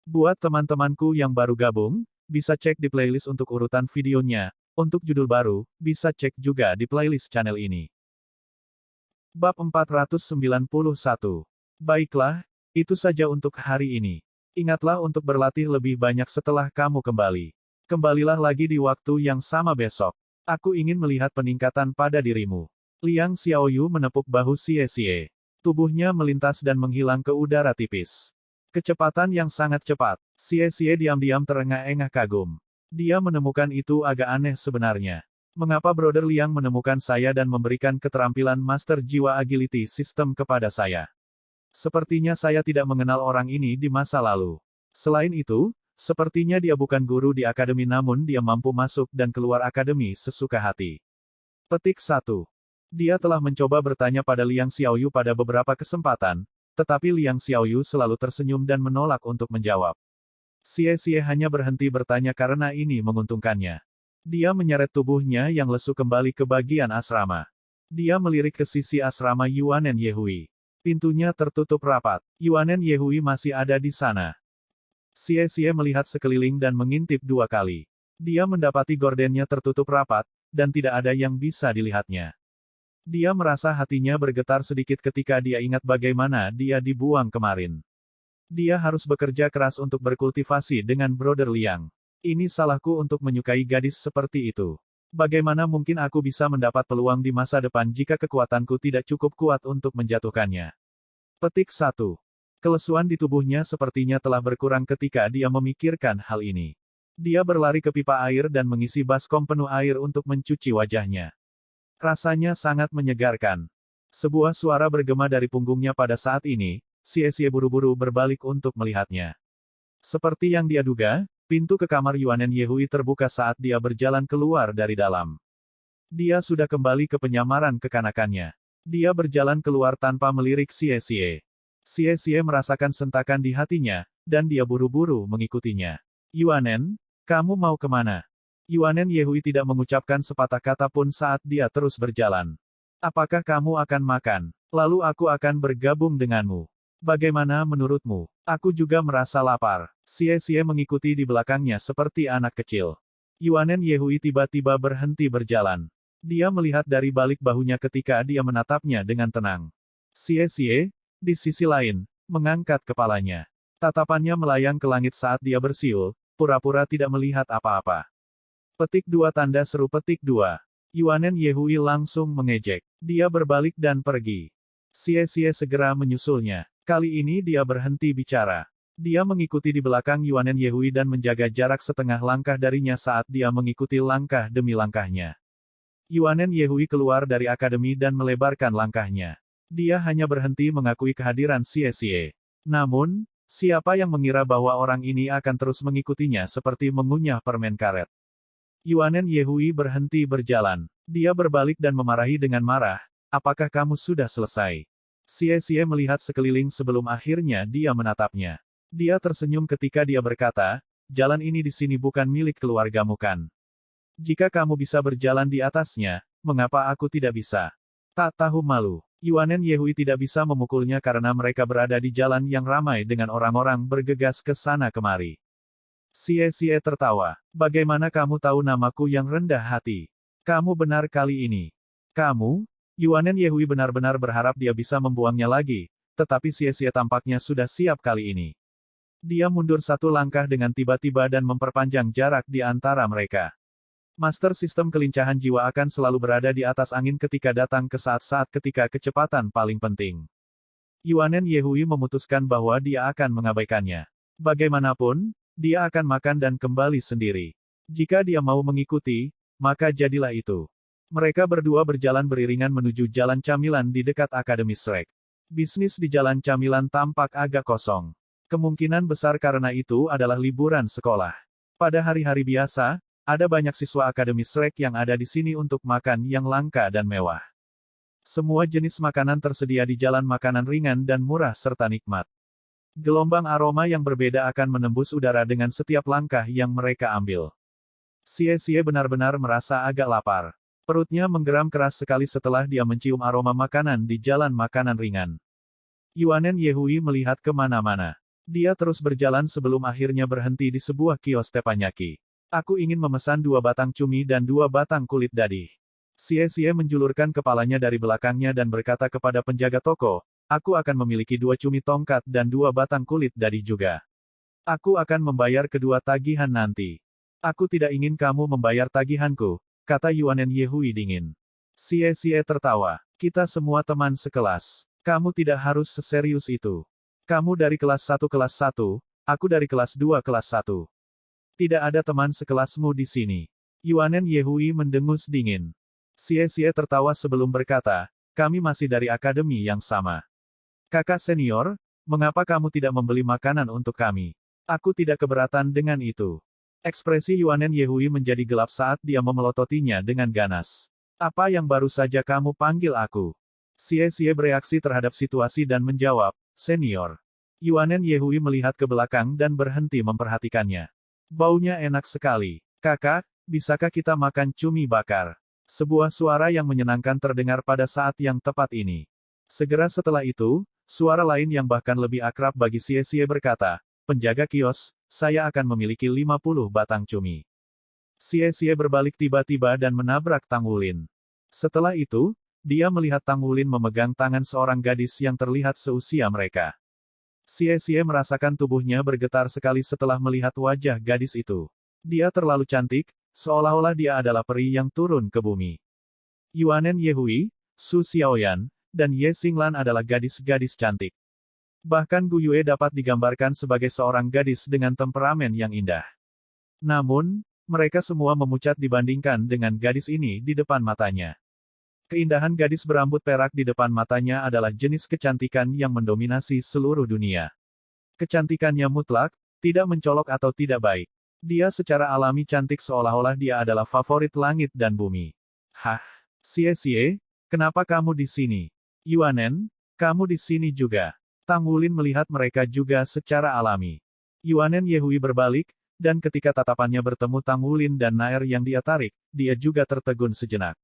Buat teman-temanku yang baru gabung, bisa cek di playlist untuk urutan videonya. Untuk judul baru, bisa cek juga di playlist channel ini. Bab 491. Baiklah, itu saja untuk hari ini. Ingatlah untuk berlatih lebih banyak setelah kamu kembali. Kembalilah lagi di waktu yang sama besok. Aku ingin melihat peningkatan pada dirimu. Liang Xiaoyu menepuk bahu Xie Xie. Tubuhnya melintas dan menghilang ke udara tipis. Kecepatan yang sangat cepat. Xie Xie diam-diam terengah-engah kagum. Dia menemukan itu agak aneh sebenarnya. Mengapa Brother Liang menemukan saya dan memberikan keterampilan Master Jiwa Agility System kepada saya? Sepertinya saya tidak mengenal orang ini di masa lalu. Selain itu, sepertinya dia bukan guru di akademi namun dia mampu masuk dan keluar akademi sesuka hati. Petik 1. Dia telah mencoba bertanya pada Liang Xiaoyu pada beberapa kesempatan, tetapi Liang Xiaoyu selalu tersenyum dan menolak untuk menjawab. Xie Xie hanya berhenti bertanya karena ini menguntungkannya. Dia menyeret tubuhnya yang lesu kembali ke bagian asrama. Dia melirik ke sisi asrama Yuanen Yehui. Pintunya tertutup rapat. Yuanen Yehui masih ada di sana. Xie Xie melihat sekeliling dan mengintip 2 kali. Dia mendapati gordennya tertutup rapat, dan tidak ada yang bisa dilihatnya. Dia merasa hatinya bergetar sedikit ketika dia ingat bagaimana dia dibuang kemarin. Dia harus bekerja keras untuk berkultivasi dengan Brother Liang. Ini salahku untuk menyukai gadis seperti itu. Bagaimana mungkin aku bisa mendapat peluang di masa depan jika kekuatanku tidak cukup kuat untuk menjatuhkannya? Petik 1. Kelesuan di tubuhnya sepertinya telah berkurang ketika dia memikirkan hal ini. Dia berlari ke pipa air dan mengisi baskom penuh air untuk mencuci wajahnya. Rasanya sangat menyegarkan. Sebuah suara bergema dari punggungnya pada saat ini. Xie Xie buru-buru berbalik untuk melihatnya. Seperti yang dia duga, pintu ke kamar Yuanen Yehui terbuka saat dia berjalan keluar dari dalam. Dia sudah kembali ke penyamaran kekanakannya. Dia berjalan keluar tanpa melirik Xie Xie. Xie Xie merasakan sentakan di hatinya, dan dia buru-buru mengikutinya. Yuanen, kamu mau kemana? Yuanen Yehui tidak mengucapkan sepatah kata pun saat dia terus berjalan. Apakah kamu akan makan? Lalu aku akan bergabung denganmu. Bagaimana menurutmu? Aku juga merasa lapar. Xie Xie mengikuti di belakangnya seperti anak kecil. Yuanen Yehui tiba-tiba berhenti berjalan. Dia melihat dari balik bahunya ketika dia menatapnya dengan tenang. Xie Xie, di sisi lain, mengangkat kepalanya. Tatapannya melayang ke langit saat dia bersiul, pura-pura tidak melihat apa-apa. Petik 2 tanda seru petik 2. Yuanen Yehui langsung mengejek. Dia berbalik dan pergi. Xie Xie segera menyusulnya. Kali ini dia berhenti bicara. Dia mengikuti di belakang Yuanen Yehui dan menjaga jarak setengah langkah darinya saat dia mengikuti langkah demi langkahnya. Yuanen Yehui keluar dari akademi dan melebarkan langkahnya. Dia hanya berhenti mengakui kehadiran Xie Xie. Namun, siapa yang mengira bahwa orang ini akan terus mengikutinya seperti mengunyah permen karet. Yuanen Yehui berhenti berjalan. Dia berbalik dan memarahi dengan marah. Apakah kamu sudah selesai? Xie Xie melihat sekeliling sebelum akhirnya dia menatapnya. Dia tersenyum ketika dia berkata, jalan ini di sini bukan milik keluargamu kan? Jika kamu bisa berjalan di atasnya, mengapa aku tidak bisa? Tak tahu malu. Yuanen Yehui tidak bisa memukulnya karena mereka berada di jalan yang ramai dengan orang-orang bergegas ke sana kemari. Xie Xie tertawa. Bagaimana kamu tahu namaku yang rendah hati? Kamu benar kali ini. Kamu? Yuanen Yehui benar-benar berharap dia bisa membuangnya lagi, tetapi Xie Xie tampaknya sudah siap kali ini. Dia mundur 1 langkah dengan tiba-tiba dan memperpanjang jarak di antara mereka. Master sistem kelincahan jiwa akan selalu berada di atas angin ketika datang ke saat-saat ketika kecepatan paling penting. Yuanen Yehui memutuskan bahwa dia akan mengabaikannya. Bagaimanapun, dia akan makan dan kembali sendiri. Jika dia mau mengikuti, maka jadilah itu. Mereka berdua berjalan beriringan menuju jalan camilan di dekat Akademi Shrek. Bisnis di jalan camilan tampak agak kosong. Kemungkinan besar karena itu adalah liburan sekolah. Pada hari-hari biasa, ada banyak siswa Akademi Shrek yang ada di sini untuk makan yang langka dan mewah. Semua jenis makanan tersedia di jalan makanan ringan dan murah serta nikmat. Gelombang aroma yang berbeda akan menembus udara dengan setiap langkah yang mereka ambil. Xie Xie benar-benar merasa agak lapar. Perutnya menggeram keras sekali setelah dia mencium aroma makanan di jalan makanan ringan. Yuanen Yehui melihat kemana-mana. Dia terus berjalan sebelum akhirnya berhenti di sebuah kios teppanyaki. Aku ingin memesan 2 batang cumi dan 2 batang kulit dadih. Xie menjulurkan kepalanya dari belakangnya dan berkata kepada penjaga toko, aku akan memiliki 2 cumi tongkat dan 2 batang kulit dadih juga. Aku akan membayar kedua tagihan nanti. Aku tidak ingin kamu membayar tagihanku, kata Yuanen Yehui dingin. Xie tertawa. Kita semua teman sekelas. Kamu tidak harus seserius itu. Kamu dari kelas 1 kelas 1, aku dari kelas 2 kelas 1. Tidak ada teman sekelasmu di sini. Yuanen Yehui mendengus dingin. Xie tertawa sebelum berkata, kami masih dari akademi yang sama. Kakak senior, mengapa kamu tidak membeli makanan untuk kami? Aku tidak keberatan dengan itu. Ekspresi Yuanen Yehui menjadi gelap saat dia memelototinya dengan ganas. Apa yang baru saja kamu panggil aku? Xie bereaksi terhadap situasi dan menjawab, senior. Yuanen Yehui melihat ke belakang dan berhenti memperhatikannya. Baunya enak sekali. Kakak, bisakah kita makan cumi bakar? Sebuah suara yang menyenangkan terdengar pada saat yang tepat ini. Segera setelah itu, suara lain yang bahkan lebih akrab bagi Xie berkata, penjaga kios, saya akan memiliki 50 batang cumi. Xie berbalik tiba-tiba dan menabrak Tang Wulin. Setelah itu, dia melihat Tang Wulin memegang tangan seorang gadis yang terlihat seusia mereka. Xie merasakan tubuhnya bergetar sekali setelah melihat wajah gadis itu. Dia terlalu cantik, seolah-olah dia adalah peri yang turun ke bumi. Yuanen Yehui, Su Xiaoyan, dan Ye Xinglan adalah gadis-gadis cantik. Bahkan Gu Yue dapat digambarkan sebagai seorang gadis dengan temperamen yang indah. Namun, mereka semua memucat dibandingkan dengan gadis ini di depan matanya. Keindahan gadis berambut perak di depan matanya adalah jenis kecantikan yang mendominasi seluruh dunia. Kecantikannya mutlak, tidak mencolok atau tidak baik. Dia secara alami cantik seolah-olah dia adalah favorit langit dan bumi. Hah? Xie, kenapa kamu di sini? Yuanen, kamu di sini juga. Tang Wulin melihat mereka juga secara alami. Yuanen Yehui berbalik, dan ketika tatapannya bertemu Tang Wulin dan Naer yang dia tarik, dia juga tertegun sejenak.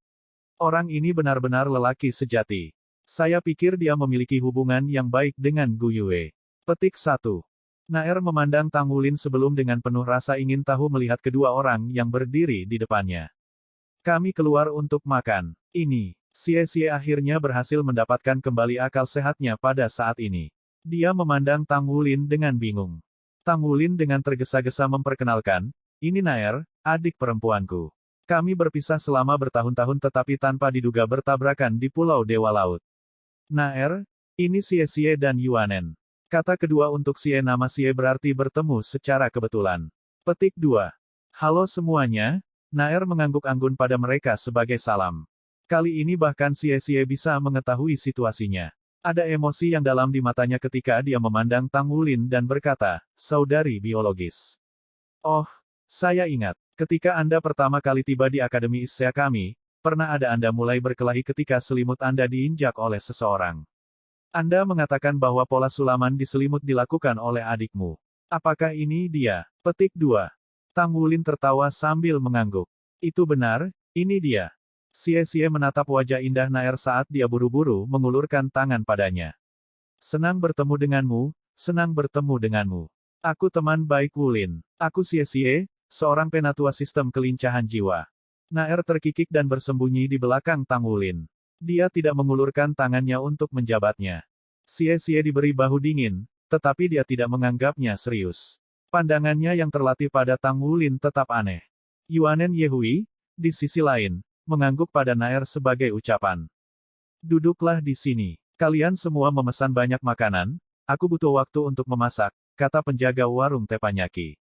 Orang ini benar-benar lelaki sejati. Saya pikir dia memiliki hubungan yang baik dengan Gu Yue. Petik 1. Naer memandang Tang Wulin sebelum dengan penuh rasa ingin tahu melihat kedua orang yang berdiri di depannya. Kami keluar untuk makan. Ini. Xie akhirnya berhasil mendapatkan kembali akal sehatnya pada saat ini. Dia memandang Tang Wulin dengan bingung. Tang Wulin dengan tergesa-gesa memperkenalkan, ini Naer, adik perempuanku. Kami berpisah selama bertahun-tahun tetapi tanpa diduga bertabrakan di Pulau Dewa Laut. Naer, ini Xie dan Yuanen. Kata kedua untuk Xie nama Xie berarti bertemu secara kebetulan. Petik 2. Halo semuanya, Naer mengangguk anggun pada mereka sebagai salam. Kali ini bahkan Xie bisa mengetahui situasinya. Ada emosi yang dalam di matanya ketika dia memandang Tang Wulin dan berkata, saudari biologis. Oh, saya ingat, ketika Anda pertama kali tiba di Akademi Issea kami, pernah ada Anda mulai berkelahi ketika selimut Anda diinjak oleh seseorang. Anda mengatakan bahwa pola sulaman di selimut dilakukan oleh adikmu. Apakah ini dia? Petik 2. Tang Wulin tertawa sambil mengangguk. Itu benar, ini dia. Xie menatap wajah indah Naer saat dia buru-buru mengulurkan tangan padanya. Senang bertemu denganmu, senang bertemu denganmu. Aku teman baik Wulin. Aku Xie, seorang penatua sistem kelincahan jiwa. Naer terkikik dan bersembunyi di belakang Tang Wulin. Dia tidak mengulurkan tangannya untuk menjabatnya. Xie diberi bahu dingin, tetapi dia tidak menganggapnya serius. Pandangannya yang terlatih pada Tang Wulin tetap aneh. Yuanen Yehui, di sisi lain, mengangguk pada Naer sebagai ucapan. Duduklah di sini. Kalian semua memesan banyak makanan, aku butuh waktu untuk memasak, kata penjaga warung teppanyaki.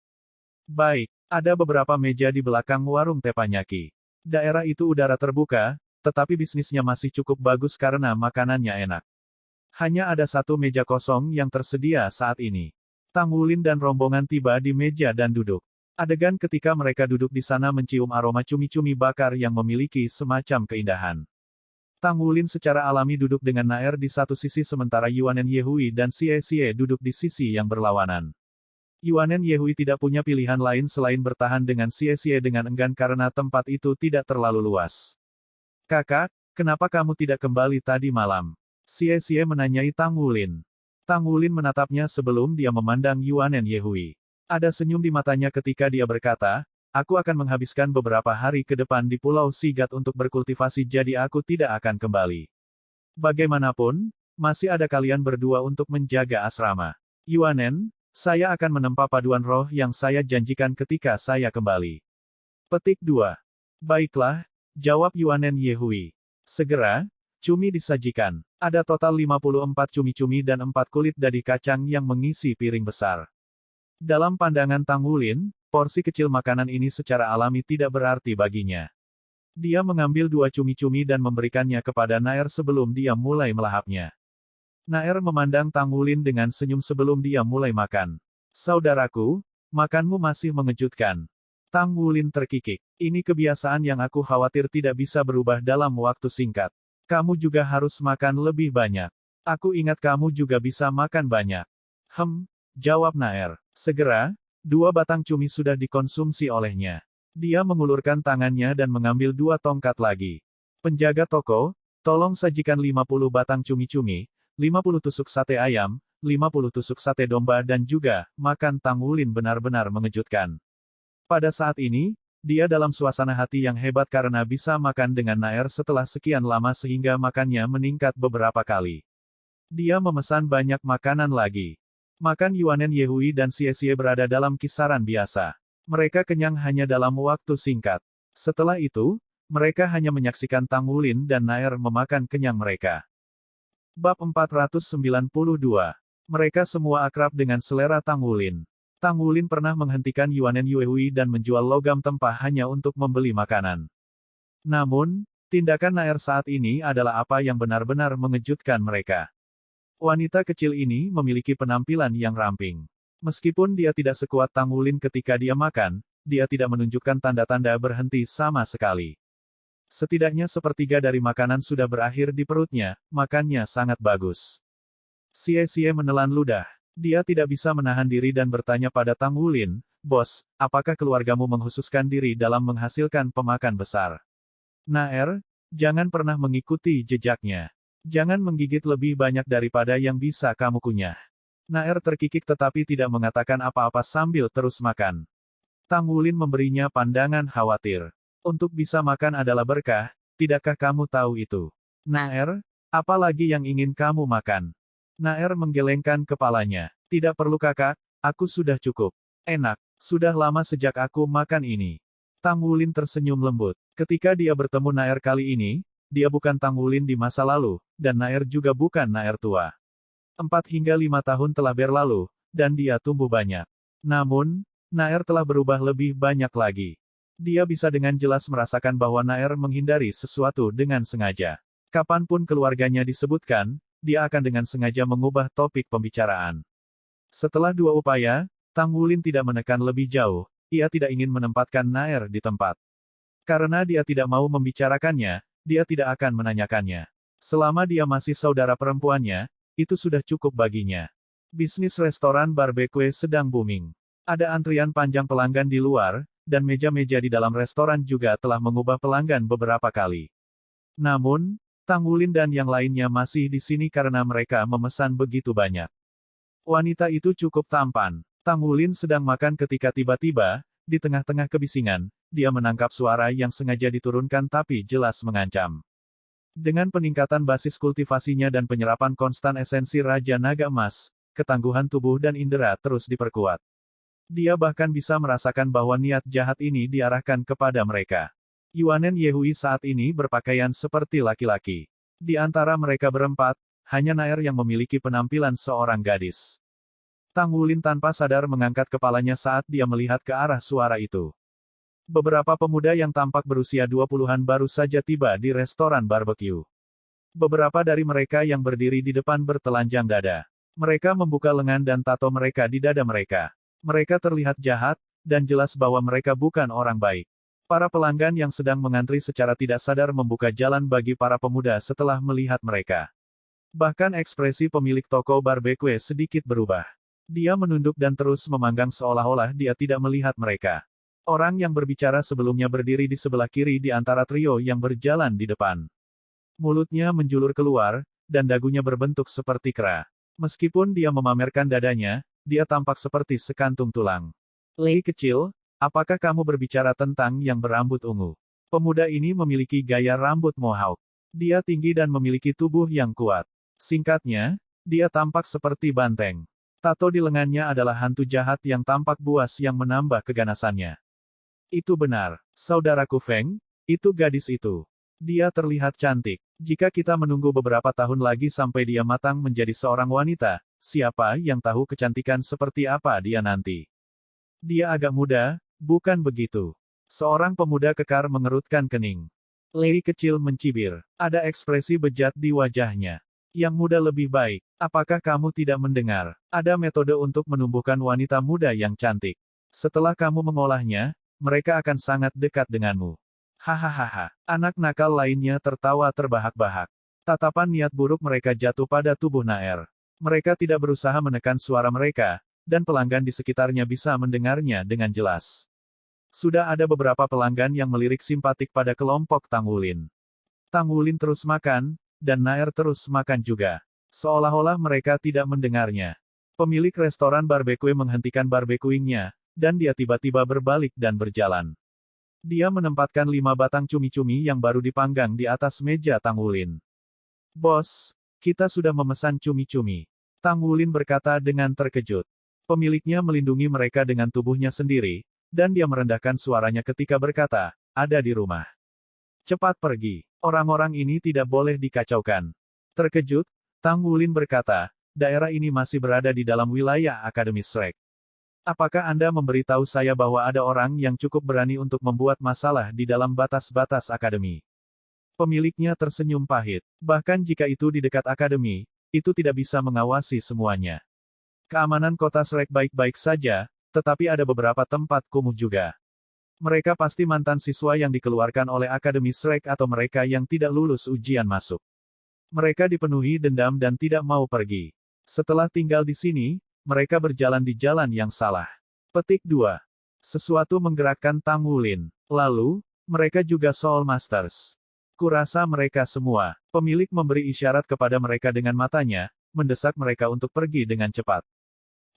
Baik, ada beberapa meja di belakang warung teppanyaki. Daerah itu udara terbuka, tetapi bisnisnya masih cukup bagus karena makanannya enak. Hanya ada satu meja kosong yang tersedia saat ini. Tang Wulin dan rombongan tiba di meja dan duduk. Adegan ketika mereka duduk di sana mencium aroma cumi-cumi bakar yang memiliki semacam keindahan. Tang Wulin secara alami duduk dengan Naer di satu sisi sementara Yuanen Yehui dan Xie duduk di sisi yang berlawanan. Yuanen Yehui tidak punya pilihan lain selain bertahan dengan Xie dengan enggan karena tempat itu tidak terlalu luas. Kakak, kenapa kamu tidak kembali tadi malam? Xie menanyai Tang Wulin. Tang Wulin menatapnya sebelum dia memandang Yuanen Yehui. Ada senyum di matanya ketika dia berkata, aku akan menghabiskan beberapa hari ke depan di Pulau Sigat untuk berkultivasi jadi aku tidak akan kembali. Bagaimanapun, masih ada kalian berdua untuk menjaga asrama. Yuanen, saya akan menempa paduan roh yang saya janjikan ketika saya kembali. Petik 2. Baiklah, jawab Yuanen Yehui. Segera, cumi disajikan. Ada total 54 cumi-cumi dan 4 kulit dadi kacang yang mengisi piring besar. Dalam pandangan Tang Wulin, porsi kecil makanan ini secara alami tidak berarti baginya. Dia mengambil 2 cumi-cumi dan memberikannya kepada Naer sebelum dia mulai melahapnya. Naer memandang Tang Wulin dengan senyum sebelum dia mulai makan. Saudaraku, makanmu masih mengejutkan. Tang Wulin terkikik. Ini kebiasaan yang aku khawatir tidak bisa berubah dalam waktu singkat. Kamu juga harus makan lebih banyak. Aku ingat kamu juga bisa makan banyak. Jawab Naer. Segera, 2 batang cumi sudah dikonsumsi olehnya. Dia mengulurkan tangannya dan mengambil 2 tongkat lagi. Penjaga toko, tolong sajikan 50 batang cumi-cumi, 50 tusuk sate ayam, 50 tusuk sate domba dan juga, makan Tang Wulin benar-benar mengejutkan. Pada saat ini, dia dalam suasana hati yang hebat karena bisa makan dengan Naer setelah sekian lama sehingga makannya meningkat beberapa kali. Dia memesan banyak makanan lagi. Makan Yuanen Yehui dan Xie berada dalam kisaran biasa. Mereka kenyang hanya dalam waktu singkat. Setelah itu, mereka hanya menyaksikan Tang Wulin dan Naer memakan kenyang mereka. Bab 492. Mereka semua akrab dengan selera Tang Wulin. Tang Wulin pernah menghentikan Yuanen Yehui dan menjual logam tempah hanya untuk membeli makanan. Namun, tindakan Naer saat ini adalah apa yang benar-benar mengejutkan mereka. Wanita kecil ini memiliki penampilan yang ramping. Meskipun dia tidak sekuat Tang Wulin ketika dia makan, dia tidak menunjukkan tanda-tanda berhenti sama sekali. Setidaknya sepertiga dari makanan sudah berakhir di perutnya, makannya sangat bagus. Xie menelan ludah. Dia tidak bisa menahan diri dan bertanya pada Tang Wulin, Bos, apakah keluargamu menghususkan diri dalam menghasilkan pemakan besar? Naer, jangan pernah mengikuti jejaknya. Jangan menggigit lebih banyak daripada yang bisa kamu kunyah. Naer terkikik tetapi tidak mengatakan apa-apa sambil terus makan. Tang Wulin memberinya pandangan khawatir. Untuk bisa makan adalah berkah, tidakkah kamu tahu itu? Naer, apa lagi yang ingin kamu makan? Naer menggelengkan kepalanya. Tidak perlu kakak, aku sudah cukup. Enak, sudah lama sejak aku makan ini. Tang Wulin tersenyum lembut. Ketika dia bertemu Naer kali ini, dia bukan Tang Wulin di masa lalu, dan Naer juga bukan Naer tua. 4 hingga 5 tahun telah berlalu, dan dia tumbuh banyak. Namun, Naer telah berubah lebih banyak lagi. Dia bisa dengan jelas merasakan bahwa Naer menghindari sesuatu dengan sengaja. Kapanpun keluarganya disebutkan, dia akan dengan sengaja mengubah topik pembicaraan. Setelah 2 upaya, Tang Wulin tidak menekan lebih jauh, ia tidak ingin menempatkan Naer di tempat. Karena dia tidak mau membicarakannya, dia tidak akan menanyakannya. Selama dia masih saudara perempuannya, itu sudah cukup baginya. Bisnis restoran barbecue sedang booming. Ada antrian panjang pelanggan di luar, dan meja-meja di dalam restoran juga telah mengubah pelanggan beberapa kali. Namun, Tang Wulin dan yang lainnya masih di sini karena mereka memesan begitu banyak. Wanita itu cukup tampan. Tang Wulin sedang makan ketika tiba-tiba, di tengah-tengah kebisingan, dia menangkap suara yang sengaja diturunkan tapi jelas mengancam. Dengan peningkatan basis kultivasinya dan penyerapan konstan esensi Raja Naga Emas, ketangguhan tubuh dan indera terus diperkuat. Dia bahkan bisa merasakan bahwa niat jahat ini diarahkan kepada mereka. Yuanen Yehui saat ini berpakaian seperti laki-laki. Di antara mereka berempat, hanya Naer yang memiliki penampilan seorang gadis. Tang Wulin tanpa sadar mengangkat kepalanya saat dia melihat ke arah suara itu. Beberapa pemuda yang tampak berusia 20-an baru saja tiba di restoran barbecue. Beberapa dari mereka yang berdiri di depan bertelanjang dada. Mereka membuka lengan dan tato mereka di dada mereka. Mereka terlihat jahat, dan jelas bahwa mereka bukan orang baik. Para pelanggan yang sedang mengantri secara tidak sadar membuka jalan bagi para pemuda setelah melihat mereka. Bahkan ekspresi pemilik toko barbecue sedikit berubah. Dia menunduk dan terus memanggang seolah-olah dia tidak melihat mereka. Orang yang berbicara sebelumnya berdiri di sebelah kiri di antara trio yang berjalan di depan. Mulutnya menjulur keluar, dan dagunya berbentuk seperti kera. Meskipun dia memamerkan dadanya, dia tampak seperti sekantung tulang. Lei kecil, apakah kamu berbicara tentang yang berambut ungu? Pemuda ini memiliki gaya rambut mohawk. Dia tinggi dan memiliki tubuh yang kuat. Singkatnya, dia tampak seperti banteng. Tato di lengannya adalah hantu jahat yang tampak buas yang menambah keganasannya. Itu benar, saudaraku Feng, itu gadis itu. Dia terlihat cantik. Jika kita menunggu beberapa tahun lagi sampai dia matang menjadi seorang wanita, siapa yang tahu kecantikan seperti apa dia nanti? Dia agak muda, bukan begitu? Seorang pemuda kekar mengerutkan kening. Lei kecil mencibir. Ada ekspresi bejat di wajahnya. Yang muda lebih baik. Apakah kamu tidak mendengar? Ada metode untuk menumbuhkan wanita muda yang cantik. Setelah kamu mengolahnya, mereka akan sangat dekat denganmu. Hahaha. Anak nakal lainnya tertawa terbahak-bahak. Tatapan niat buruk mereka jatuh pada tubuh Naer. Mereka tidak berusaha menekan suara mereka, dan pelanggan di sekitarnya bisa mendengarnya dengan jelas. Sudah ada beberapa pelanggan yang melirik simpatik pada kelompok Tang Wulin. Tang Wulin terus makan, dan Naer terus makan juga. Seolah-olah mereka tidak mendengarnya. Pemilik restoran barbecue menghentikan barbecuingnya, dan dia tiba-tiba berbalik dan berjalan. Dia menempatkan 5 batang cumi-cumi yang baru dipanggang di atas meja Tang Wulin. Bos, kita sudah memesan cumi-cumi. Tang Wulin berkata dengan terkejut. Pemiliknya melindungi mereka dengan tubuhnya sendiri, dan dia merendahkan suaranya ketika berkata, ada di rumah. Cepat pergi. Orang-orang ini tidak boleh dikacaukan. Terkejut, Tang Wulin berkata, daerah ini masih berada di dalam wilayah Akademi Shrek. Apakah Anda memberitahu saya bahwa ada orang yang cukup berani untuk membuat masalah di dalam batas-batas akademi? Pemiliknya tersenyum pahit. Bahkan jika itu di dekat akademi, itu tidak bisa mengawasi semuanya. Keamanan kota Shrek baik-baik saja, tetapi ada beberapa tempat kumuh juga. Mereka pasti mantan siswa yang dikeluarkan oleh Akademi Shrek atau mereka yang tidak lulus ujian masuk. Mereka dipenuhi dendam dan tidak mau pergi. Setelah tinggal di sini, mereka berjalan di jalan yang salah. Petik 2. Sesuatu menggerakkan Tang Wulin. Lalu, mereka juga Soul Masters. Kurasa mereka semua. Pemilik memberi isyarat kepada mereka dengan matanya, mendesak mereka untuk pergi dengan cepat.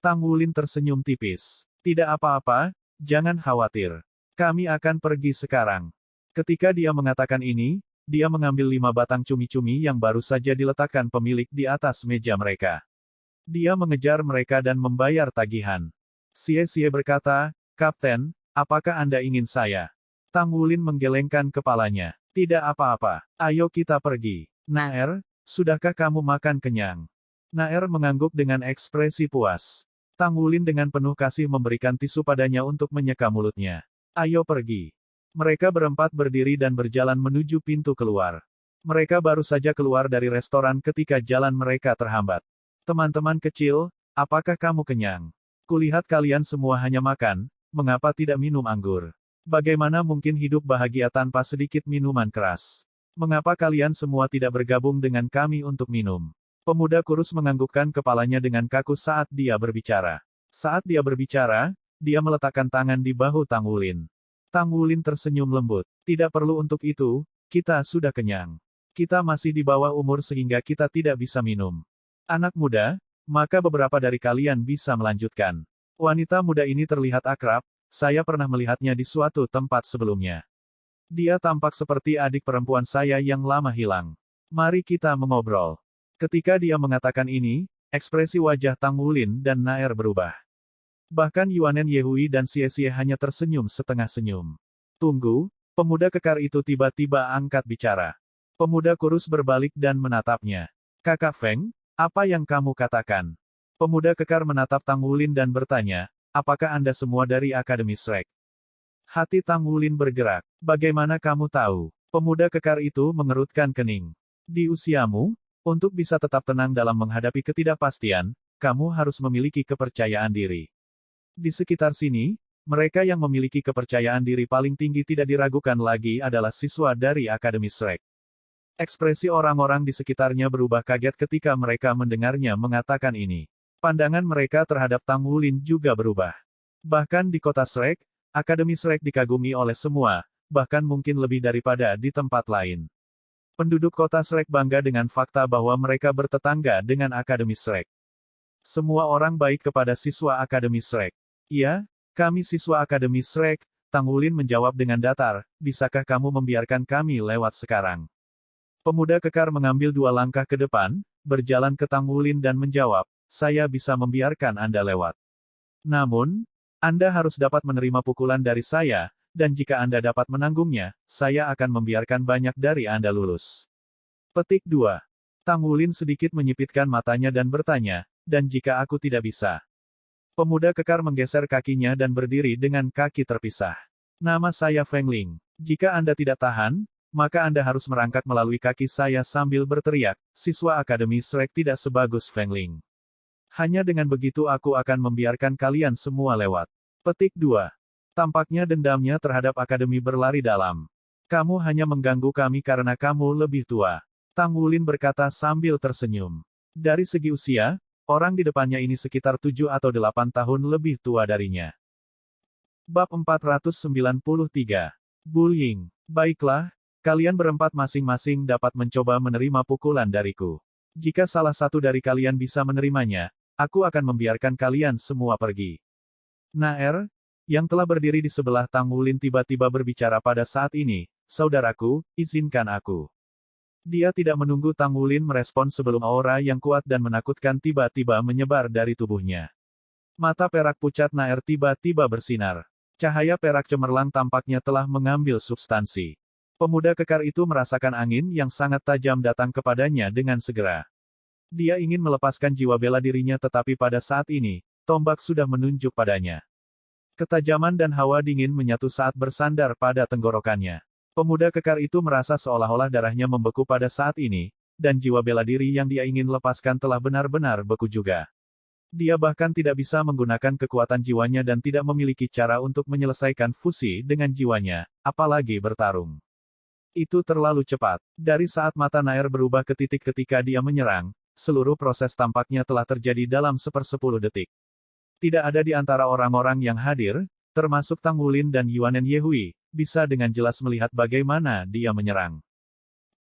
Tang Wulin tersenyum tipis. Tidak apa-apa, jangan khawatir. Kami akan pergi sekarang. Ketika dia mengatakan ini, dia mengambil 5 batang cumi-cumi yang baru saja diletakkan pemilik di atas meja mereka. Dia mengejar mereka dan membayar tagihan. Xie berkata, Kapten, apakah Anda ingin saya? Tang Wulin menggelengkan kepalanya. Tidak apa-apa. Ayo kita pergi. Naer, sudahkah kamu makan kenyang? Naer mengangguk dengan ekspresi puas. Tang Wulin dengan penuh kasih memberikan tisu padanya untuk menyeka mulutnya. Ayo pergi. Mereka berempat berdiri dan berjalan menuju pintu keluar. Mereka baru saja keluar dari restoran ketika jalan mereka terhambat. Teman-teman kecil, apakah kamu kenyang? Kulihat kalian semua hanya makan, mengapa tidak minum anggur? Bagaimana mungkin hidup bahagia tanpa sedikit minuman keras? Mengapa kalian semua tidak bergabung dengan kami untuk minum? Pemuda kurus menganggukkan kepalanya dengan kaku saat dia berbicara. Saat dia berbicara, dia meletakkan tangan di bahu Tang Wulin. Tang Wulin tersenyum lembut. Tidak perlu untuk itu, kita sudah kenyang. Kita masih di bawah umur sehingga kita tidak bisa minum. Anak muda, maka beberapa dari kalian bisa melanjutkan. Wanita muda ini terlihat akrab, saya pernah melihatnya di suatu tempat sebelumnya. Dia tampak seperti adik perempuan saya yang lama hilang. Mari kita mengobrol. Ketika dia mengatakan ini, ekspresi wajah Tang Wulin dan Naer berubah. Bahkan Yuanen Yehui dan Xie hanya tersenyum setengah senyum. Tunggu, pemuda kekar itu tiba-tiba angkat bicara. Pemuda kurus berbalik dan menatapnya. Kakak Feng, apa yang kamu katakan? Pemuda kekar menatap Tang Wulin dan bertanya, apakah Anda semua dari Akademi Shrek? Hati Tang Wulin bergerak. Bagaimana kamu tahu? Pemuda kekar itu mengerutkan kening. Di usiamu, untuk bisa tetap tenang dalam menghadapi ketidakpastian, kamu harus memiliki kepercayaan diri. Di sekitar sini, mereka yang memiliki kepercayaan diri paling tinggi tidak diragukan lagi adalah siswa dari Akademi Shrek. Ekspresi orang-orang di sekitarnya berubah kaget ketika mereka mendengarnya mengatakan ini. Pandangan mereka terhadap Tang Wulin juga berubah. Bahkan di kota Shrek, Akademi Shrek dikagumi oleh semua, bahkan mungkin lebih daripada di tempat lain. Penduduk kota Shrek bangga dengan fakta bahwa mereka bertetangga dengan Akademi Shrek. Semua orang baik kepada siswa Akademi Shrek. Iya, kami siswa Akademi Shrek, Tang Wulin menjawab dengan datar, bisakah kamu membiarkan kami lewat sekarang? Pemuda kekar mengambil 2 langkah ke depan, berjalan ke Tang Wulin dan menjawab, saya bisa membiarkan Anda lewat. Namun, Anda harus dapat menerima pukulan dari saya, dan jika Anda dapat menanggungnya, saya akan membiarkan banyak dari Anda lulus. Petik 2. Tang Wulin sedikit menyipitkan matanya dan bertanya, dan jika aku tidak bisa? Pemuda kekar menggeser kakinya dan berdiri dengan kaki terpisah. Nama saya Feng Ling. Jika Anda tidak tahan, maka Anda harus merangkak melalui kaki saya sambil berteriak, siswa Akademi Shrek tidak sebagus Feng Ling. Hanya dengan begitu aku akan membiarkan kalian semua lewat. Petik 2. Tampaknya dendamnya terhadap Akademi berlari dalam. Kamu hanya mengganggu kami karena kamu lebih tua. Tang Wulin berkata sambil tersenyum. Dari segi usia, orang di depannya ini sekitar 7 atau 8 tahun lebih tua darinya. Bab 493. Bullying. Baiklah, kalian berempat masing-masing dapat mencoba menerima pukulan dariku. Jika salah satu dari kalian bisa menerimanya, aku akan membiarkan kalian semua pergi. Naer, yang telah berdiri di sebelah Tang Wulin tiba-tiba berbicara pada saat ini, saudaraku, izinkan aku. Dia tidak menunggu Tang Wulin merespon sebelum aura yang kuat dan menakutkan tiba-tiba menyebar dari tubuhnya. Mata perak pucat Naer tiba-tiba bersinar. Cahaya perak cemerlang tampaknya telah mengambil substansi. Pemuda kekar itu merasakan angin yang sangat tajam datang kepadanya dengan segera. Dia ingin melepaskan jiwa bela dirinya tetapi pada saat ini, tombak sudah menunjuk padanya. Ketajaman dan hawa dingin menyatu saat bersandar pada tenggorokannya. Pemuda kekar itu merasa seolah-olah darahnya membeku pada saat ini, dan jiwa bela diri yang dia ingin lepaskan telah benar-benar beku juga. Dia bahkan tidak bisa menggunakan kekuatan jiwanya dan tidak memiliki cara untuk menyelesaikan fusi dengan jiwanya, apalagi bertarung. Itu terlalu cepat. Dari saat mata Naer berubah ke titik ketika dia menyerang, seluruh proses tampaknya telah terjadi dalam 1/10 detik. Tidak ada di antara orang-orang yang hadir, termasuk Tang Wulin dan Yuanen Yehui, bisa dengan jelas melihat bagaimana dia menyerang.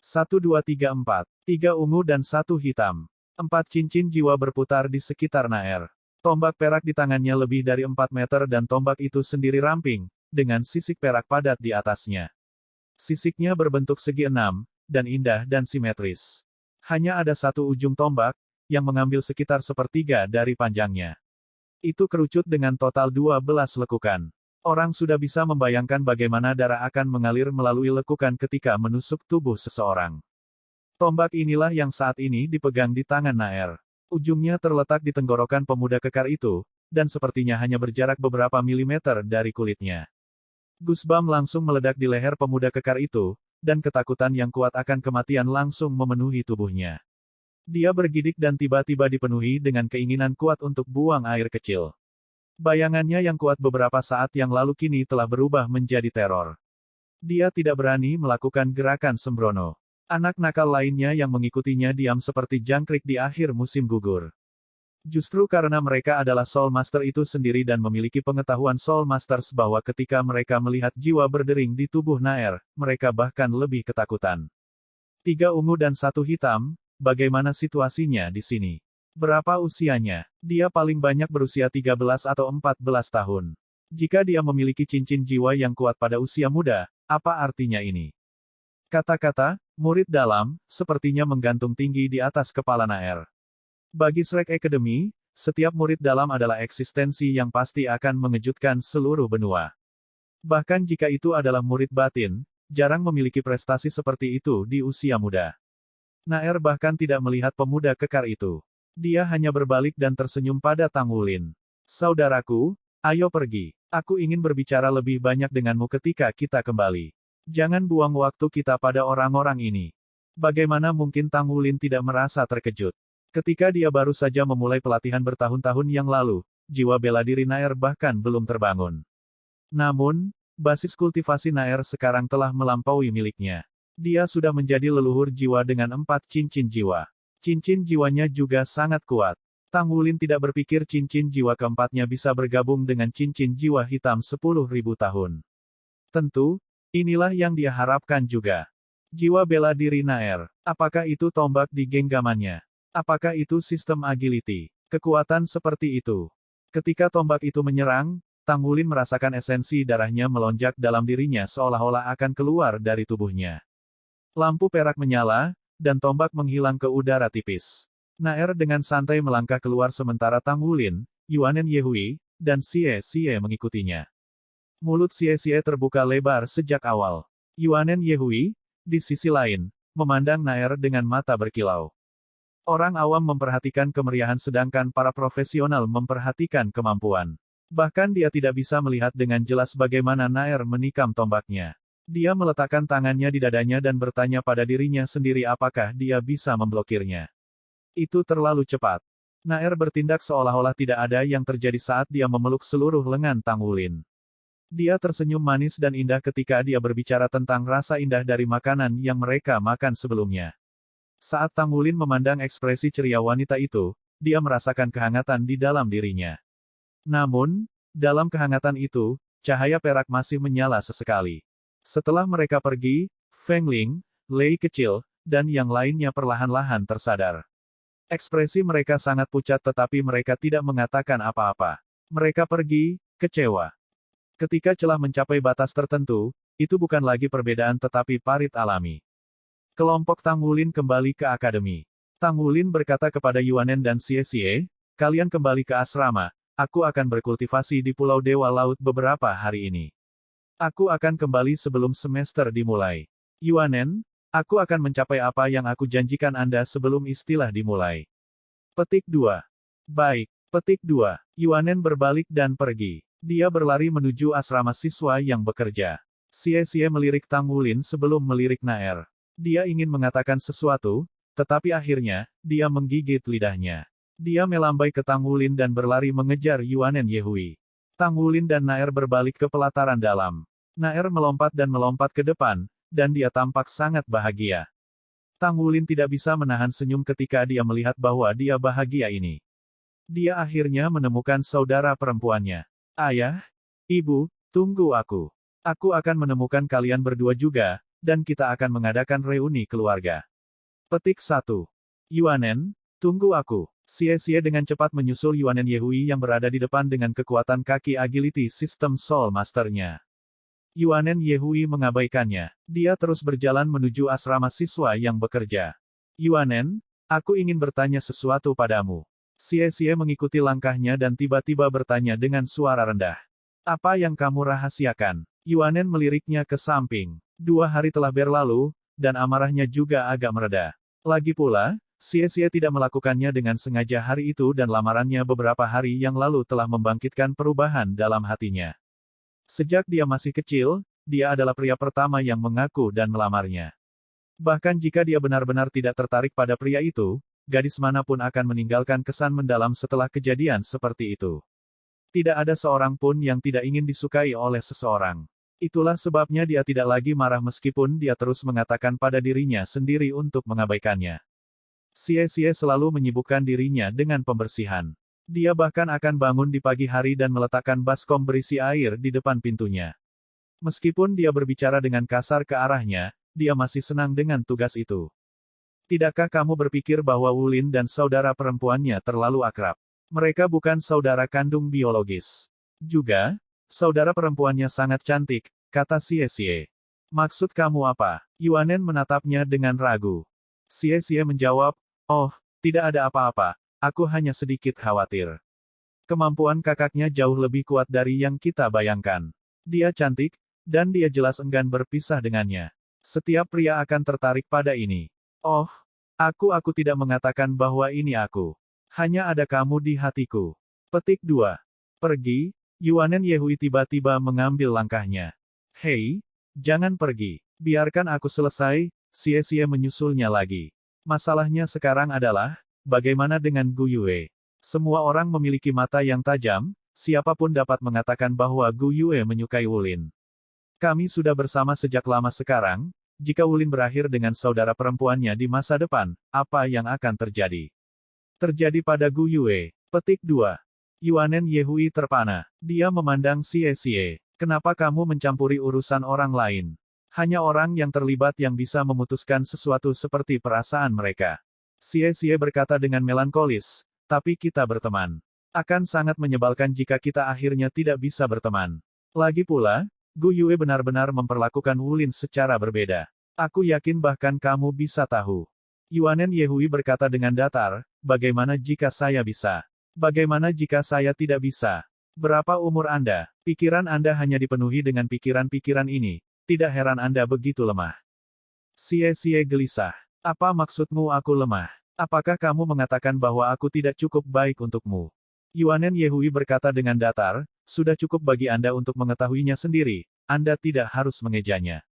1 2 3 4. 3 ungu dan 1 hitam. 4 cincin jiwa berputar di sekitar Naer. Tombak perak di tangannya lebih dari 4 meter dan tombak itu sendiri ramping, dengan sisik perak padat di atasnya. Sisiknya berbentuk segi 6, dan indah dan simetris. Hanya ada satu ujung tombak, yang mengambil sekitar sepertiga dari panjangnya. Itu kerucut dengan total 12 lekukan. Orang sudah bisa membayangkan bagaimana darah akan mengalir melalui lekukan ketika menusuk tubuh seseorang. Tombak inilah yang saat ini dipegang di tangan Naer. Ujungnya terletak di tenggorokan pemuda kekar itu, dan sepertinya hanya berjarak beberapa milimeter dari kulitnya. Gusbam langsung meledak di leher pemuda kekar itu, dan ketakutan yang kuat akan kematian langsung memenuhi tubuhnya. Dia bergidik dan tiba-tiba dipenuhi dengan keinginan kuat untuk buang air kecil. Bayangannya yang kuat beberapa saat yang lalu kini telah berubah menjadi teror. Dia tidak berani melakukan gerakan sembrono. Anak nakal lainnya yang mengikutinya diam seperti jangkrik di akhir musim gugur. Justru karena mereka adalah Soul Master itu sendiri dan memiliki pengetahuan Soul Masters bahwa ketika mereka melihat jiwa berdering di tubuh Naer, mereka bahkan lebih ketakutan. 3 ungu dan 1 hitam, bagaimana situasinya di sini? Berapa usianya? Dia paling banyak berusia 13 atau 14 tahun. Jika dia memiliki cincin jiwa yang kuat pada usia muda, apa artinya ini? Kata-kata, murid dalam, sepertinya menggantung tinggi di atas kepala Naer. Bagi Shrek Academy, setiap murid dalam adalah eksistensi yang pasti akan mengejutkan seluruh benua. Bahkan jika itu adalah murid batin, jarang memiliki prestasi seperti itu di usia muda. Naer bahkan tidak melihat pemuda kekar itu. Dia hanya berbalik dan tersenyum pada Tang Wulin. Saudaraku, ayo pergi. Aku ingin berbicara lebih banyak denganmu ketika kita kembali. Jangan buang waktu kita pada orang-orang ini. Bagaimana mungkin Tang Wulin tidak merasa terkejut? Ketika dia baru saja memulai pelatihan bertahun-tahun yang lalu, jiwa bela diri Naer bahkan belum terbangun. Namun, basis kultivasi Naer sekarang telah melampaui miliknya. Dia sudah menjadi leluhur jiwa dengan 4 cincin jiwa. Cincin jiwanya juga sangat kuat. Tang Wulin tidak berpikir cincin jiwa keempatnya bisa bergabung dengan cincin jiwa hitam 10.000 tahun. Tentu, inilah yang dia harapkan juga. Jiwa bela diri Naer. Apakah itu tombak di genggamannya? Apakah itu sistem agility? Kekuatan seperti itu. Ketika tombak itu menyerang, Tang Wulin merasakan esensi darahnya melonjak dalam dirinya seolah-olah akan keluar dari tubuhnya. Lampu perak menyala, dan tombak menghilang ke udara tipis. Naer dengan santai melangkah keluar sementara Tang Wulin, Yuanen Yehui, dan Xie Xie mengikutinya. Mulut Xie Xie terbuka lebar sejak awal. Yuanen Yehui, di sisi lain, memandang Naer dengan mata berkilau. Orang awam memperhatikan kemeriahan sedangkan para profesional memperhatikan kemampuan. Bahkan dia tidak bisa melihat dengan jelas bagaimana Naer menikam tombaknya. Dia meletakkan tangannya di dadanya dan bertanya pada dirinya sendiri apakah dia bisa memblokirnya. Itu terlalu cepat. Naer bertindak seolah-olah tidak ada yang terjadi saat dia memeluk seluruh lengan Tang Wulin. Dia tersenyum manis dan indah ketika dia berbicara tentang rasa indah dari makanan yang mereka makan sebelumnya. Saat Tang Wulin memandang ekspresi ceria wanita itu, dia merasakan kehangatan di dalam dirinya. Namun, dalam kehangatan itu, cahaya perak masih menyala sesekali. Setelah mereka pergi, Feng Ling, Lei kecil, dan yang lainnya perlahan-lahan tersadar. Ekspresi mereka sangat pucat tetapi mereka tidak mengatakan apa-apa. Mereka pergi, kecewa. Ketika celah mencapai batas tertentu, itu bukan lagi perbedaan tetapi parit alami. Kelompok Tang Wulin kembali ke akademi. Tang Wulin berkata kepada Yuanen dan Xie Xie, kalian kembali ke asrama, aku akan berkultivasi di Pulau Dewa Laut beberapa hari ini. Aku akan kembali sebelum semester dimulai. Yuanen, aku akan mencapai apa yang aku janjikan Anda sebelum istilah dimulai. Petik 2. Baik. Petik 2. Yuanen berbalik dan pergi. Dia berlari menuju asrama siswa yang bekerja. Xie Xie melirik Tang Wulin sebelum melirik Naer. Dia ingin mengatakan sesuatu, tetapi akhirnya, dia menggigit lidahnya. Dia melambai ke Tang Wulin dan berlari mengejar Yuanen Yehui. Tang Wulin dan Naer berbalik ke pelataran dalam. Naer melompat ke depan, dan dia tampak sangat bahagia. Tang Wulin tidak bisa menahan senyum ketika dia melihat bahwa dia bahagia ini. Dia akhirnya menemukan saudara perempuannya. Ayah, ibu, tunggu aku. Aku akan menemukan kalian berdua juga, dan kita akan mengadakan reuni keluarga. Petik 1. Yuanen, tunggu aku. Xie Xie dengan cepat menyusul Yuanen Yehui yang berada di depan dengan kekuatan kaki agility sistem Soul Master-nya. Yuanen Yehui mengabaikannya. Dia terus berjalan menuju asrama siswa yang bekerja. Yuanen, aku ingin bertanya sesuatu padamu. Xie Xie mengikuti langkahnya dan tiba-tiba bertanya dengan suara rendah. Apa yang kamu rahasiakan? Yuanen meliriknya ke samping. 2 hari telah berlalu, dan amarahnya juga agak mereda. Lagi pula, Xie Xie tidak melakukannya dengan sengaja hari itu dan lamarannya beberapa hari yang lalu telah membangkitkan perubahan dalam hatinya. Sejak dia masih kecil, dia adalah pria pertama yang mengaku dan melamarnya. Bahkan jika dia benar-benar tidak tertarik pada pria itu, gadis manapun akan meninggalkan kesan mendalam setelah kejadian seperti itu. Tidak ada seorang pun yang tidak ingin disukai oleh seseorang. Itulah sebabnya dia tidak lagi marah meskipun dia terus mengatakan pada dirinya sendiri untuk mengabaikannya. Xie Xie selalu menyibukkan dirinya dengan pembersihan. Dia bahkan akan bangun di pagi hari dan meletakkan baskom berisi air di depan pintunya. Meskipun dia berbicara dengan kasar ke arahnya, dia masih senang dengan tugas itu. Tidakkah kamu berpikir bahwa Wulin dan saudara perempuannya terlalu akrab? Mereka bukan saudara kandung biologis. Juga, saudara perempuannya sangat cantik, kata Xie Xie. Maksud kamu apa? Yuanen menatapnya dengan ragu. Xie Xie menjawab, oh, tidak ada apa-apa. Aku hanya sedikit khawatir. Kemampuan kakaknya jauh lebih kuat dari yang kita bayangkan. Dia cantik, dan dia jelas enggan berpisah dengannya. Setiap pria akan tertarik pada ini. Oh, aku tidak mengatakan bahwa ini aku. Hanya ada kamu di hatiku. Petik 2. Pergi, Yuanen Yehui tiba-tiba mengambil langkahnya. Hei, jangan pergi. Biarkan aku selesai, Xie Xie menyusulnya lagi. Masalahnya sekarang adalah, bagaimana dengan Gu Yue? Semua orang memiliki mata yang tajam, siapapun dapat mengatakan bahwa Gu Yue menyukai Wulin. Kami sudah bersama sejak lama sekarang, jika Wulin berakhir dengan saudara perempuannya di masa depan, apa yang akan terjadi? Terjadi pada Gu Yue. Petik 2. Yuanen Yehui terpana. Dia memandang Xie Xie. Kenapa kamu mencampuri urusan orang lain? Hanya orang yang terlibat yang bisa memutuskan sesuatu seperti perasaan mereka. Xie Xie berkata dengan melankolis, tapi kita berteman. Akan sangat menyebalkan jika kita akhirnya tidak bisa berteman. Lagi pula, Gu Yue benar-benar memperlakukan Wulin secara berbeda. Aku yakin bahkan kamu bisa tahu. Yuanen Yehui berkata dengan datar, bagaimana jika saya bisa? Bagaimana jika saya tidak bisa? Berapa umur Anda? Pikiran Anda hanya dipenuhi dengan pikiran-pikiran ini. Tidak heran Anda begitu lemah. Xie gelisah. Apa maksudmu aku lemah? Apakah kamu mengatakan bahwa aku tidak cukup baik untukmu? Yuanen Yehui berkata dengan datar, sudah cukup bagi Anda untuk mengetahuinya sendiri, Anda tidak harus mengejanya.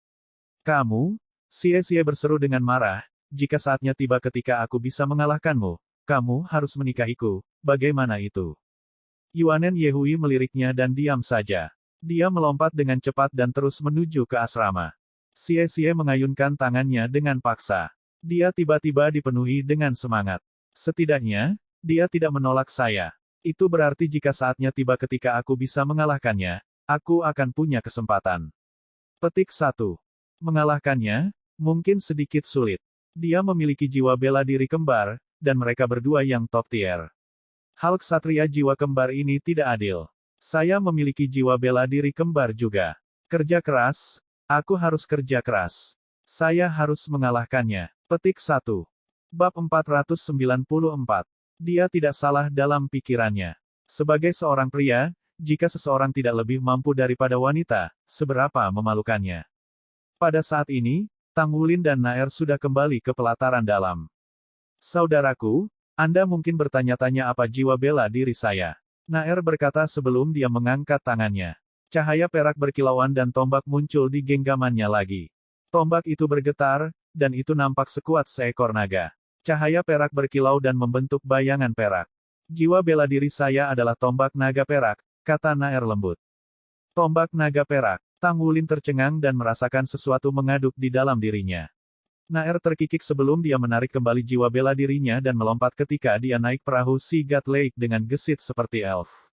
Kamu? Xie berseru dengan marah, jika saatnya tiba ketika aku bisa mengalahkanmu, kamu harus menikahiku, bagaimana itu? Yuanen Yehui meliriknya dan diam saja. Dia melompat dengan cepat dan terus menuju ke asrama. Xie mengayunkan tangannya dengan paksa. Dia tiba-tiba dipenuhi dengan semangat. Setidaknya, dia tidak menolak saya. Itu berarti jika saatnya tiba ketika aku bisa mengalahkannya, aku akan punya kesempatan. Petik 1. Mengalahkannya, mungkin sedikit sulit. Dia memiliki jiwa bela diri kembar, dan mereka berdua yang top tier. Hal ksatria jiwa kembar ini tidak adil. Saya memiliki jiwa bela diri kembar juga. Kerja keras, aku harus kerja keras. Saya harus mengalahkannya. Petik 1. Bab 494. Dia tidak salah dalam pikirannya. Sebagai seorang pria, jika seseorang tidak lebih mampu daripada wanita, seberapa memalukannya. Pada saat ini, Tang Wulin dan Naer sudah kembali ke pelataran dalam. Saudaraku, Anda mungkin bertanya-tanya apa jiwa bela diri saya. Naer berkata sebelum dia mengangkat tangannya. Cahaya perak berkilauan dan tombak muncul di genggamannya lagi. Tombak itu bergetar, dan itu nampak sekuat seekor naga. Cahaya perak berkilau dan membentuk bayangan perak. Jiwa bela diri saya adalah tombak naga perak, kata Naer lembut. Tombak naga perak. Tang Wulin tercengang dan merasakan sesuatu mengaduk di dalam dirinya. Naer terkikik sebelum dia menarik kembali jiwa bela dirinya dan melompat ketika dia naik perahu Sigat Lake dengan gesit seperti elf.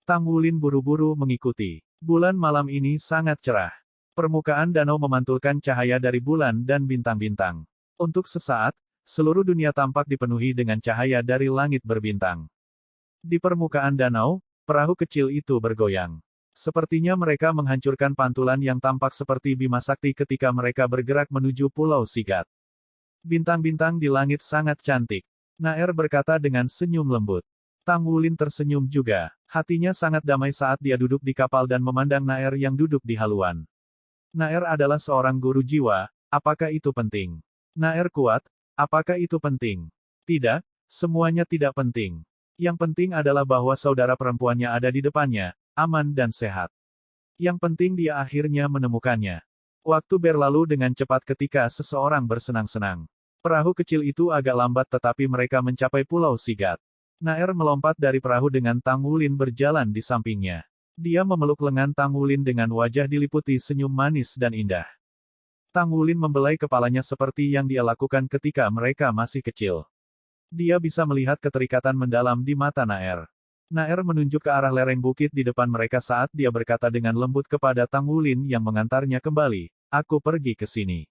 Tang Wulin buru-buru mengikuti. Bulan malam ini sangat cerah. Permukaan danau memantulkan cahaya dari bulan dan bintang-bintang. Untuk sesaat, seluruh dunia tampak dipenuhi dengan cahaya dari langit berbintang. Di permukaan danau, perahu kecil itu bergoyang. Sepertinya mereka menghancurkan pantulan yang tampak seperti Bima Sakti ketika mereka bergerak menuju Pulau Sigat. Bintang-bintang di langit sangat cantik. Naer berkata dengan senyum lembut. Tang Wulin tersenyum juga. Hatinya sangat damai saat dia duduk di kapal dan memandang Naer yang duduk di haluan. Naer adalah seorang guru jiwa, apakah itu penting? Naer kuat, apakah itu penting? Tidak, semuanya tidak penting. Yang penting adalah bahwa saudara perempuannya ada di depannya, aman dan sehat. Yang penting dia akhirnya menemukannya. Waktu berlalu dengan cepat ketika seseorang bersenang-senang. Perahu kecil itu agak lambat tetapi mereka mencapai Pulau Sigat. Naer melompat dari perahu dengan Tang Wulin berjalan di sampingnya. Dia memeluk lengan Tang Wulin dengan wajah diliputi senyum manis dan indah. Tang Wulin membelai kepalanya seperti yang dia lakukan ketika mereka masih kecil. Dia bisa melihat keterikatan mendalam di mata Naer. Naer menunjuk ke arah lereng bukit di depan mereka saat dia berkata dengan lembut kepada Tang Wulin yang mengantarnya kembali, aku pergi ke sini.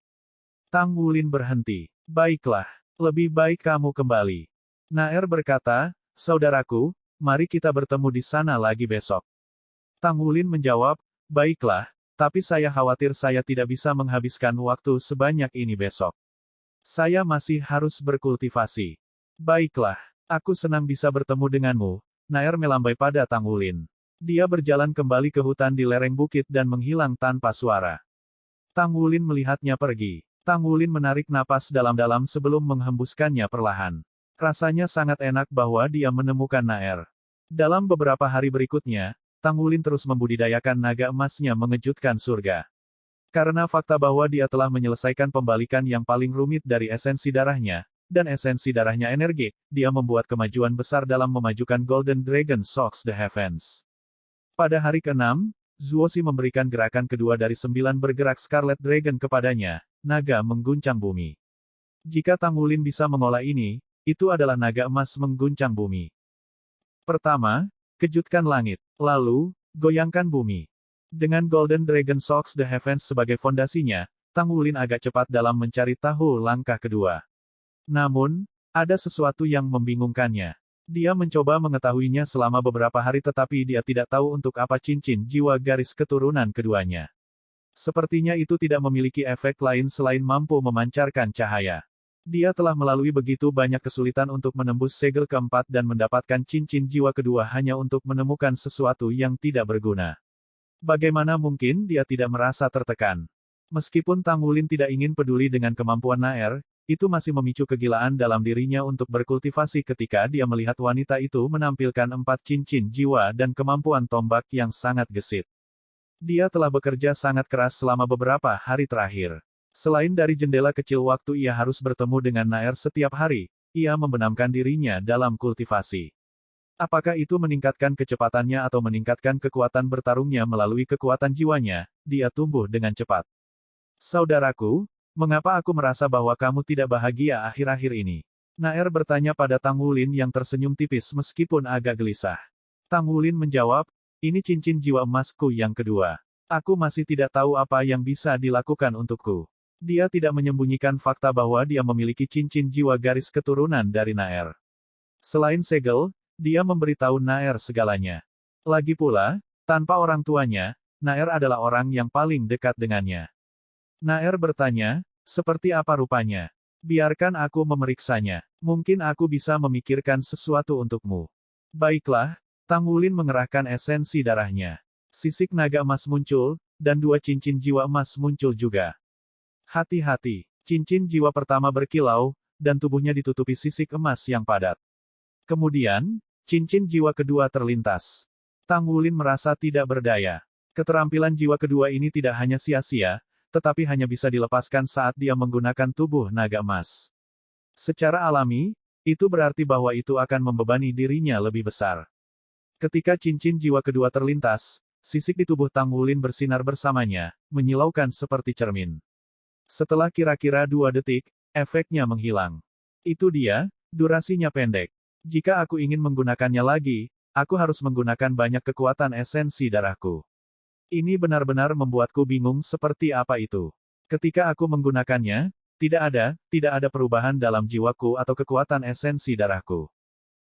Tang Wulin berhenti. Baiklah, lebih baik kamu kembali. Naer berkata, saudaraku, mari kita bertemu di sana lagi besok. Tang Wulin menjawab, baiklah, tapi saya khawatir saya tidak bisa menghabiskan waktu sebanyak ini besok. Saya masih harus berkultivasi. Baiklah, aku senang bisa bertemu denganmu. Naer melambai pada Tang Wulin. Dia berjalan kembali ke hutan di lereng bukit dan menghilang tanpa suara. Tang Wulin melihatnya pergi. Tang Wulin menarik napas dalam-dalam sebelum menghembuskannya perlahan. Rasanya sangat enak bahwa dia menemukan Naer. Dalam beberapa hari berikutnya, Tang Wulin terus membudidayakan naga emasnya mengejutkan surga. Karena fakta bahwa dia telah menyelesaikan pembalikan yang paling rumit dari esensi darahnya, dan esensi darahnya energik, dia membuat kemajuan besar dalam memajukan Golden Dragon Socks the Heavens. Pada hari ke-6, Zuozi memberikan gerakan kedua dari 9 bergerak Scarlet Dragon kepadanya, naga mengguncang bumi. Jika Tang Wulin bisa mengolah ini, itu adalah naga emas mengguncang bumi. Pertama, kejutkan langit. Lalu, goyangkan bumi. Dengan Golden Dragon Socks the Heavens sebagai fondasinya, Tang Wulin agak cepat dalam mencari tahu langkah kedua. Namun, ada sesuatu yang membingungkannya. Dia mencoba mengetahuinya selama beberapa hari tetapi dia tidak tahu untuk apa cincin jiwa garis keturunan keduanya. Sepertinya itu tidak memiliki efek lain selain mampu memancarkan cahaya. Dia telah melalui begitu banyak kesulitan untuk menembus segel keempat dan mendapatkan cincin jiwa kedua hanya untuk menemukan sesuatu yang tidak berguna. Bagaimana mungkin dia tidak merasa tertekan? Meskipun Tang Wulin tidak ingin peduli dengan kemampuan Naer, itu masih memicu kegilaan dalam dirinya untuk berkultivasi ketika dia melihat wanita itu menampilkan 4 cincin jiwa dan kemampuan tombak yang sangat gesit. Dia telah bekerja sangat keras selama beberapa hari terakhir. Selain dari jendela kecil waktu ia harus bertemu dengan Naer setiap hari, ia membenamkan dirinya dalam kultivasi. Apakah itu meningkatkan kecepatannya atau meningkatkan kekuatan bertarungnya melalui kekuatan jiwanya, dia tumbuh dengan cepat. Saudaraku, mengapa aku merasa bahwa kamu tidak bahagia akhir-akhir ini? Naer bertanya pada Tang Wulin yang tersenyum tipis meskipun agak gelisah. Tang Wulin menjawab, ini cincin jiwa emasku yang kedua. Aku masih tidak tahu apa yang bisa dilakukan untukku. Dia tidak menyembunyikan fakta bahwa dia memiliki cincin jiwa garis keturunan dari Naer. Selain segel, dia memberitahu Naer segalanya. Lagi pula, tanpa orang tuanya, Naer adalah orang yang paling dekat dengannya. Naer bertanya, seperti apa rupanya? Biarkan aku memeriksanya. Mungkin aku bisa memikirkan sesuatu untukmu. Baiklah, Tang Wulin mengerahkan esensi darahnya. Sisik naga emas muncul, dan 2 cincin jiwa emas muncul juga. Hati-hati, cincin jiwa pertama berkilau, dan tubuhnya ditutupi sisik emas yang padat. Kemudian, cincin jiwa kedua terlintas. Tang Wulin merasa tidak berdaya. Keterampilan jiwa kedua ini tidak hanya sia-sia, tetapi hanya bisa dilepaskan saat dia menggunakan tubuh naga emas. Secara alami, itu berarti bahwa itu akan membebani dirinya lebih besar. Ketika cincin jiwa kedua terlintas, sisik di tubuh Tang Wulin bersinar bersamanya, menyilaukan seperti cermin. Setelah kira-kira 2 detik, efeknya menghilang. Itu dia, durasinya pendek. Jika aku ingin menggunakannya lagi, aku harus menggunakan banyak kekuatan esensi darahku. Ini benar-benar membuatku bingung seperti apa itu. Ketika aku menggunakannya, tidak ada perubahan dalam jiwaku atau kekuatan esensi darahku.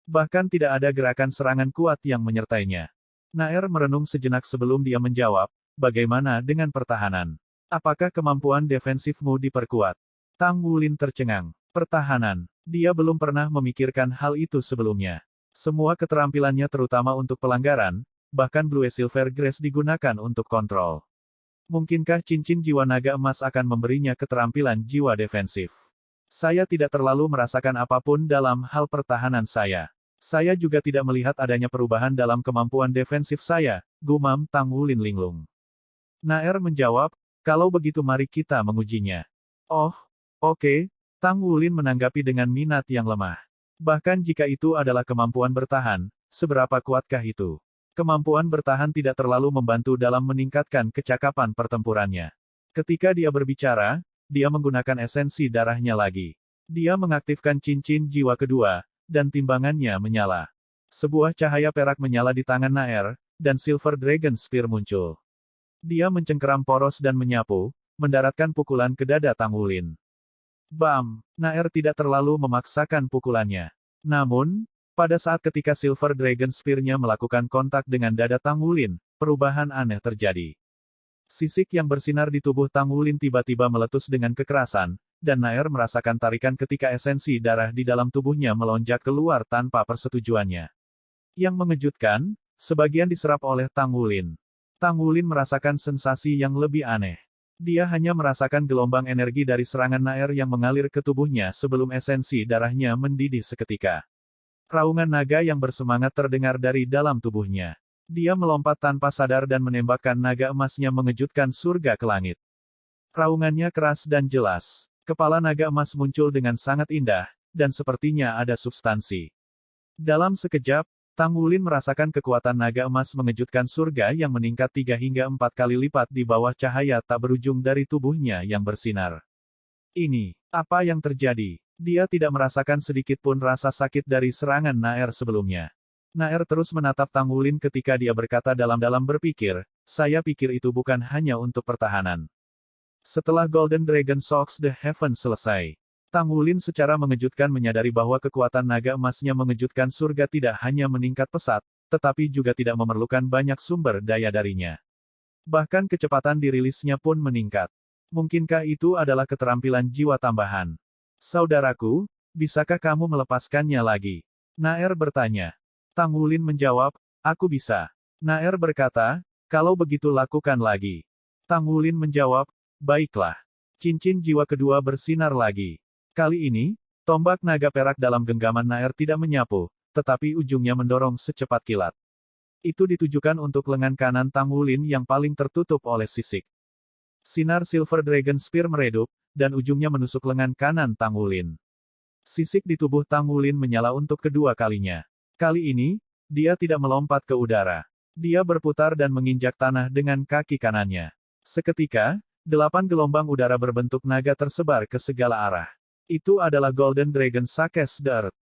Bahkan tidak ada gerakan serangan kuat yang menyertainya. Naer merenung sejenak sebelum dia menjawab, bagaimana dengan pertahanan? Apakah kemampuan defensifmu diperkuat? Tang Wulin tercengang. Pertahanan. Dia belum pernah memikirkan hal itu sebelumnya. Semua keterampilannya terutama untuk pelanggaran, bahkan Blue Silver Grace digunakan untuk kontrol. Mungkinkah cincin jiwa naga emas akan memberinya keterampilan jiwa defensif? Saya tidak terlalu merasakan apapun dalam hal pertahanan saya. Saya juga tidak melihat adanya perubahan dalam kemampuan defensif saya, gumam Tang Wulin linglung. Naer menjawab, kalau begitu mari kita mengujinya. Oh, oke, Tang Wulin menanggapi dengan minat yang lemah. Bahkan jika itu adalah kemampuan bertahan, seberapa kuatkah itu? Kemampuan bertahan tidak terlalu membantu dalam meningkatkan kecakapan pertempurannya. Ketika dia berbicara, dia menggunakan esensi darahnya lagi. Dia mengaktifkan cincin jiwa kedua, dan timbangannya menyala. Sebuah cahaya perak menyala di tangan Naer, dan Silver Dragon Spear muncul. Dia mencengkeram poros dan menyapu, mendaratkan pukulan ke dada Tang Wulin. Bam! Naer tidak terlalu memaksakan pukulannya. Namun, pada saat ketika Silver Dragon Spear-nya melakukan kontak dengan dada Tang Wulin, perubahan aneh terjadi. Sisik yang bersinar di tubuh Tang Wulin tiba-tiba meletus dengan kekerasan, dan Naer merasakan tarikan ketika esensi darah di dalam tubuhnya melonjak keluar tanpa persetujuannya. Yang mengejutkan, sebagian diserap oleh Tang Wulin. Tang Wulin merasakan sensasi yang lebih aneh. Dia hanya merasakan gelombang energi dari serangan Naer yang mengalir ke tubuhnya sebelum esensi darahnya mendidih seketika. Raungan naga yang bersemangat terdengar dari dalam tubuhnya. Dia melompat tanpa sadar dan menembakkan naga emasnya mengejutkan surga ke langit. Raungannya keras dan jelas. Kepala naga emas muncul dengan sangat indah, dan sepertinya ada substansi. Dalam sekejap, Tang Wulin merasakan kekuatan naga emas mengejutkan surga yang meningkat 3 hingga 4 kali lipat di bawah cahaya tak berujung dari tubuhnya yang bersinar. Ini, apa yang terjadi? Dia tidak merasakan sedikit pun rasa sakit dari serangan Naer sebelumnya. Naer terus menatap Tang Wulin ketika dia berkata dalam-dalam berpikir, saya pikir itu bukan hanya untuk pertahanan. Setelah Golden Dragon Shocks the Heaven selesai, Tang Wulin secara mengejutkan menyadari bahwa kekuatan naga emasnya mengejutkan surga tidak hanya meningkat pesat, tetapi juga tidak memerlukan banyak sumber daya darinya. Bahkan kecepatan dirilisnya pun meningkat. Mungkinkah itu adalah keterampilan jiwa tambahan? Saudaraku, bisakah kamu melepaskannya lagi? Naer bertanya. Tang Wulin menjawab, aku bisa. Naer berkata, kalau begitu lakukan lagi. Tang Wulin menjawab, baiklah. Cincin jiwa kedua bersinar lagi. Kali ini, tombak naga perak dalam genggaman Naer tidak menyapu, tetapi ujungnya mendorong secepat kilat. Itu ditujukan untuk lengan kanan Tang Wulin yang paling tertutup oleh sisik. Sinar Silver Dragon Spear meredup, dan ujungnya menusuk lengan kanan Tang Wulin. Sisik di tubuh Tang Wulin menyala untuk kedua kalinya. Kali ini, dia tidak melompat ke udara. Dia berputar dan menginjak tanah dengan kaki kanannya. Seketika, 8 gelombang udara berbentuk naga tersebar ke segala arah. Itu adalah Golden Dragon Suckes the Earth.